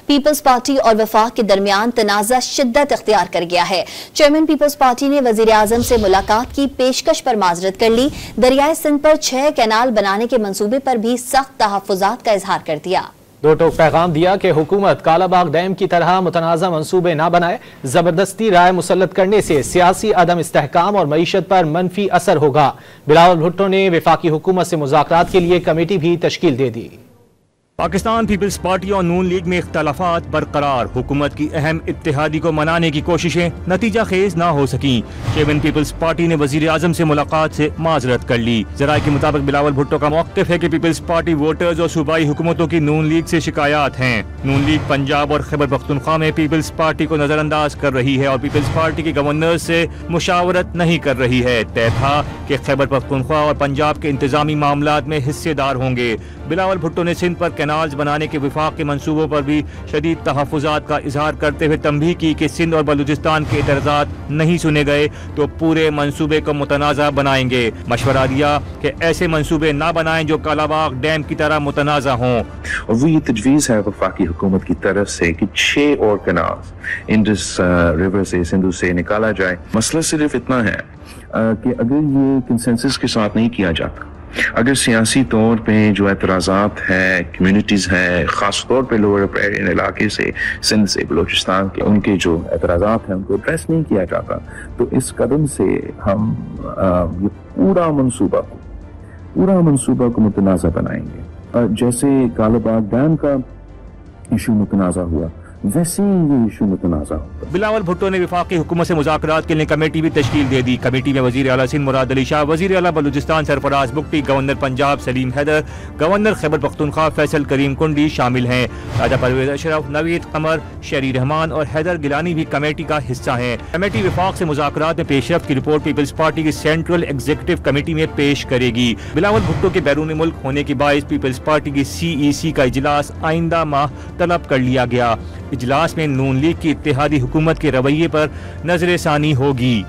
Peoples party اور وفاق کے درمیان تنازع شدت اختیار کر گیا ہے۔ چیئرمین پیپلز پارٹی نے وزیر اعظم سے ملاقات کی پیشکش پر معذرت کر لی۔ دریائے سندھ پر 6 کینال بنانے کے منصوبے پر بھی سخت تحفظات کا اظہار کر دیا۔ دو ٹوک پیغام دیا کہ حکومت کالا باغ ڈیم کی طرح متنازع منصوبے نہ بنائے، زبردستی رائے مسلط کرنے سے سیاسی عدم استحکام اور معیشت پر منفی اثر ہوگا۔ بلاول بھٹو نے وفاقی حکومت سے مذاکرات کے لیے کمیٹی بھی تشکیل دے دی۔ پاکستان پیپلز پارٹی اور نون لیگ میں اختلافات برقرار، حکومت کی اہم اتحادی کو منانے کی کوششیں نتیجہ خیز نہ ہو سکیں۔ چیئرمین پیپلز پارٹی نے وزیر اعظم سے ملاقات سے معذرت کر لی۔ ذرائع کے مطابق بلاول بھٹو کا موقف ہے کہ پیپلز پارٹی ووٹرز اور صوبائی حکومتوں کی نون لیگ سے شکایات ہیں۔ نون لیگ پنجاب اور خیبر پختونخوا میں پیپلز پارٹی کو نظر انداز کر رہی ہے اور پیپلز پارٹی کے گورنر سے مشاورت نہیں کر رہی ہے۔ طے تھا کہ خیبر پختونخوا اور پنجاب کے انتظامی معاملات میں حصے دار ہوں گے۔ بلاول بھٹو نے سندھ پر کینالز بنانے کے وفاق کے منصوبوں پر بھی شدید تحفظات کا اظہار کرتے ہوئے تنبیہ کی کہ سندھ اور بلوچستان کے اعتراضات نہیں سنے گئے تو پورے منصوبے کو متنازع بنائیں گے۔ مشورہ دیا کہ ایسے منصوبے نہ بنائیں جو کالا باغ ڈیم کی طرح متنازع ہوں۔ اور وہ یہ تجویز ہے وفاقی حکومت کی طرف سے کہ 6 اور کینالز انڈس ریور سے سندھ سے نکالا جائے۔ مسئلہ صرف اتنا ہے کہ اگر یہ کنسنسس کے ساتھ نہیں کیا جاتا، اگر سیاسی طور پہ جو اعتراضات ہیں کمیونٹیز ہیں، خاص طور پہ لوور ایرین علاقے سے جھنڈ سے بلوچستان کے ان کے جو اعتراضات ہیں ان کو ایڈریس نہیں کیا جاتا، تو اس قدم سے ہم یہ پورا منصوبہ کو متنازع بنائیں گے۔ جیسے کالا باغ ڈیم کا ایشو متنازع ہوا ویسے ہی یہ ایشو متنازع ہوتا۔ بلاول بھٹو نے وفاقی حکومت سے مذاکرات کے لیے کمیٹی بھی تشکیل دے دی۔ کمیٹی میں وزیر اعلیٰ سندھ مراد علی شاہ، وزیر اعلیٰ بلوچستان سرفراز بگٹی، گورنر پنجاب سلیم حیدر، گورنر خیبر پختونخوا فیصل کریم کنڈی شامل ہیں۔ راجہ پرویز اشرف، نوید قمر، شہری رحمان اور حیدر گیلانی بھی کمیٹی کا حصہ ہیں۔ کمیٹی وفاق سے مذاکرات میں پیش رفت کی رپورٹ پیپلز پارٹی کی سینٹرل ایگزیکٹو کمیٹی میں پیش کرے گی۔ بلاول بھٹو کے بیرون ملک ہونے کے باعث پیپلز پارٹی کی CEC کا اجلاس آئندہ ماہ طلب کر لیا گیا۔ اجلاس میں نون لیگ کی اتحادی حکومت کے رویے پر نظر ثانی ہوگی۔